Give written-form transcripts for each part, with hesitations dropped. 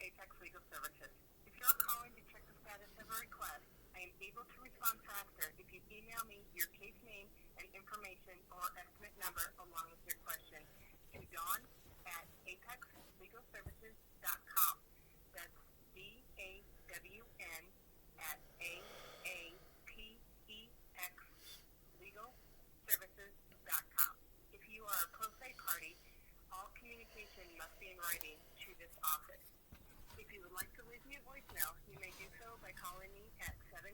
Apex Legal Services. If you're calling to check the status of a request, I am able to respond faster if you email me your case name and information or estimate number along with your question to Dawn at apexlegalservices.com. That's DAWN at AAPEX legalservices.com. If you are a pro se party, all communication must be in writing to this office. If you would like to leave me a voicemail, you may do so by calling me at 720-491-1336.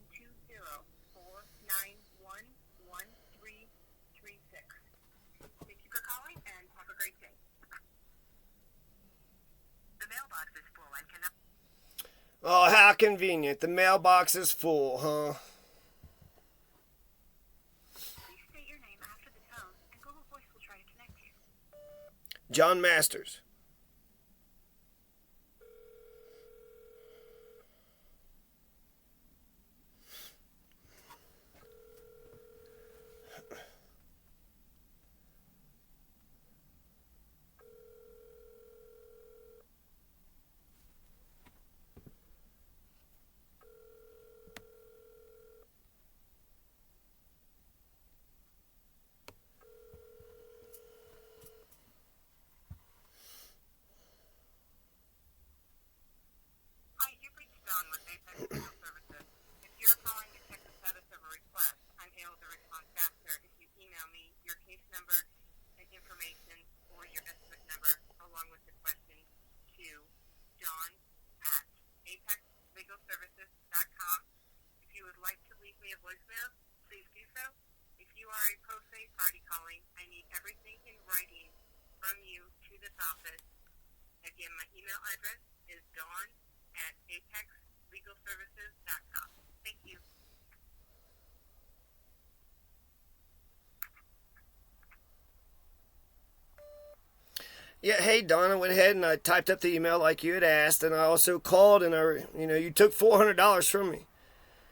Thank you for calling and have a great day. The mailbox is full and cannot... Oh, how convenient. The mailbox is full, huh? Please state your name after the tone, and Google Voice will try to connect you. John Masters. Hi, you've reached Dawn with Apex Legal Services. If you're calling to check the status of a request, I'm able to respond faster if you email me your case number and information or your estimate number along with the question to Dawn at apexlegalservices.com. If you would like to leave me a voicemail, please do so. If you are a pro se party calling, I need everything in writing from you to this office. Again, my email address is Dawn at apexlegalservices.com. Thank you. Yeah, hey, Don, I went ahead and I typed up the email like you had asked, and I also called and you took $400 from me.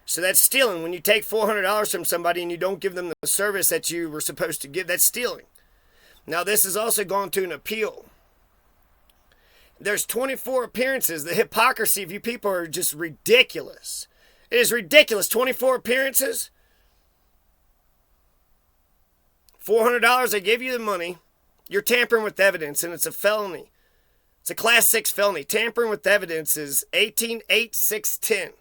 So that's stealing. When you take $400 from somebody and you don't give them the service that you were supposed to give, that's stealing. Now, this is also going to an appeal. There's 24 appearances. The hypocrisy of you people are just ridiculous. It is ridiculous. 24 appearances. $400, I gave you the money. You're tampering with evidence, and it's a felony. It's a Class 6 felony. Tampering with evidence is 188610.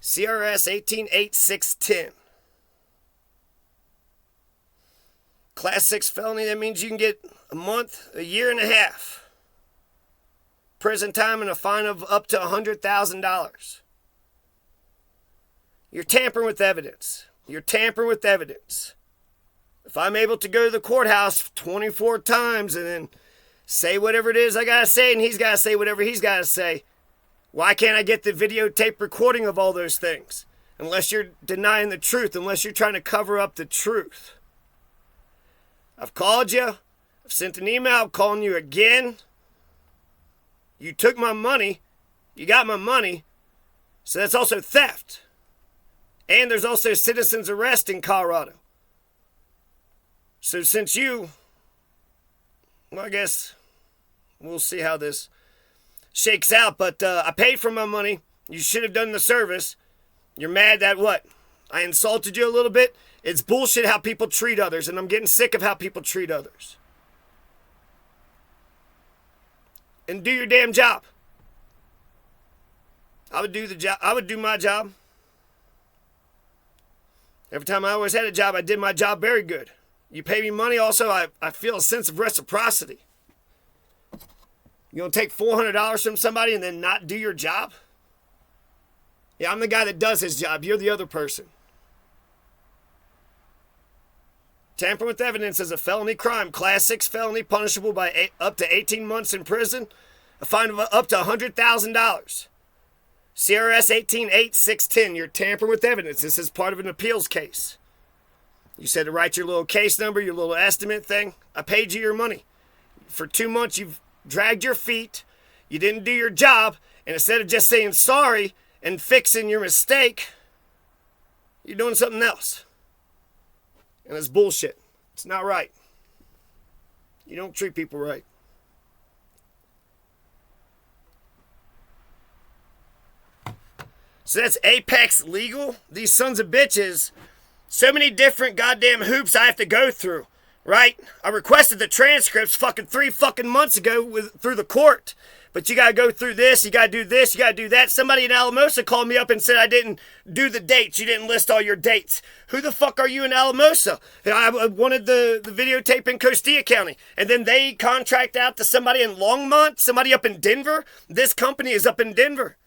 CRS 188610. Class 6 felony, that means you can get a month, a year and a half. Prison time and a fine of up to $100,000. You're tampering with evidence. You're tampering with evidence. If I'm able to go to the courthouse 24 times and then say whatever it is I gotta say and he's gotta say whatever he's gotta say, why can't I get the videotape recording of all those things? Unless you're denying the truth, unless you're trying to cover up the truth. I've called you. I've sent an email. I'm calling you again. You took my money. You got my money. So that's also theft. And there's also citizen's arrest in Colorado. So since well, I guess we'll see how this shakes out. But I paid for my money. You should have done the service. You're mad that what? I insulted you a little bit? It's bullshit how people treat others, and I'm getting sick of how people treat others. And do your damn job. I would do the job. I would do my job. Every time I always had a job, I did my job very good. You pay me money, also, I feel a sense of reciprocity. You gonna take $400 from somebody and then not do your job? Yeah, I'm the guy that does his job. You're the other person. Tampering with evidence is a felony crime. Class 6 felony, punishable by up to 18 months in prison. A fine of up to $100,000. CRS 188610. You're tampering with evidence. This is part of an appeals case. You said to write your little case number, your little estimate thing. I paid you your money. For 2 months, you've dragged your feet. You didn't do your job. And instead of just saying sorry and fixing your mistake, you're doing something else. And it's bullshit. It's not right. You don't treat people right. So that's Apex legal? These sons of bitches. So many different goddamn hoops I have to go through, right? I requested the transcripts fucking 3 fucking months ago through the court. But you gotta go through this, you gotta do this, you gotta do that. Somebody in Alamosa called me up and said I didn't do the dates. You didn't list all your dates. Who the fuck are you in Alamosa? I wanted the videotape in Costilla County. And then they contract out to somebody in Longmont, somebody up in Denver. This company is up in Denver.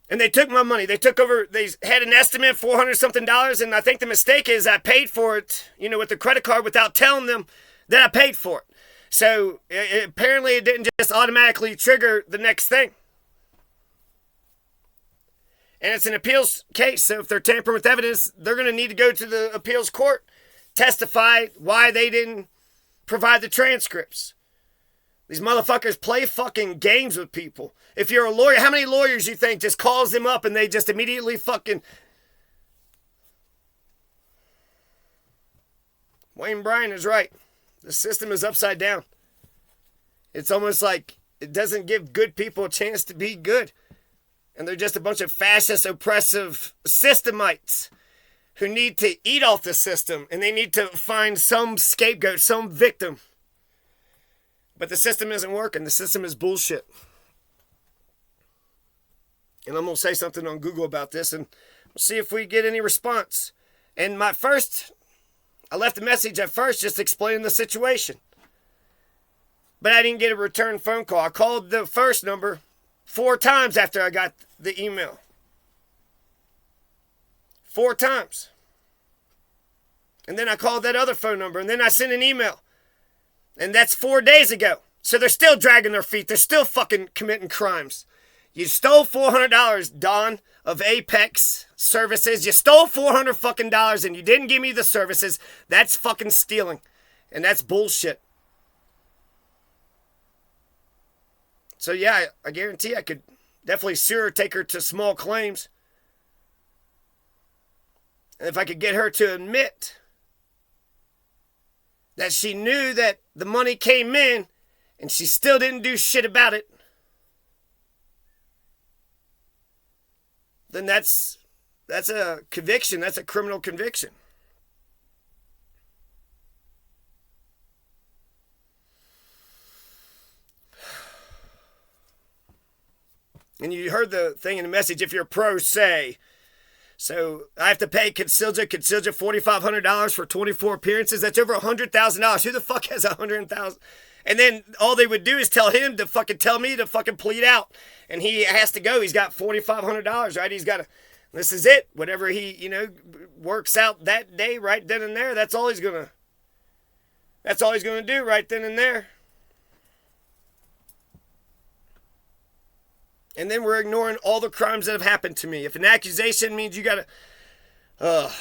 And they took my money. They took over, they had an estimate, $400 something, and I think the mistake is I paid for it, with the credit card without telling them that I paid for it. So apparently it didn't just automatically trigger the next thing. And it's an appeals case, so if they're tampering with evidence, they're going to need to go to the appeals court, testify why they didn't provide the transcripts. These motherfuckers play fucking games with people. If you're a lawyer, how many lawyers you think just calls them up and they just immediately fucking... Wayne Bryan is right. The system is upside down. It's almost like it doesn't give good people a chance to be good. And they're just a bunch of fascist, oppressive systemites who need to eat off the system. And they need to find some scapegoat, some victim. But the system isn't working. The system is bullshit. And I'm going to say something on Google about this and we'll see if we get any response. And I left a message at first just explaining the situation. But I didn't get a return phone call. I called the first number 4 times after I got the email. 4 times. And then I called that other phone number and then I sent an email. And that's 4 days ago. So they're still dragging their feet. They're still fucking committing crimes. You stole $400, Don, of Apex services. You stole $400 fucking dollars and you didn't give me the services. That's fucking stealing. And that's bullshit. So yeah, I guarantee I could definitely sue her, take her to small claims. And if I could get her to admit that she knew that the money came in and she still didn't do shit about it, then that's a conviction. That's a criminal conviction. And you heard the thing in the message, if you're pro se. So I have to pay Consilja $4,500 for 24 appearances. That's over $100,000. Who the fuck has $100,000? And then all they would do is tell him to fucking tell me to fucking plead out. And he has to go. He's got $4,500, right? He's got to, this is it. Whatever he, works out that day right then and there, that's all he's going to do right then and there. And then we're ignoring all the crimes that have happened to me. If an accusation means you got to,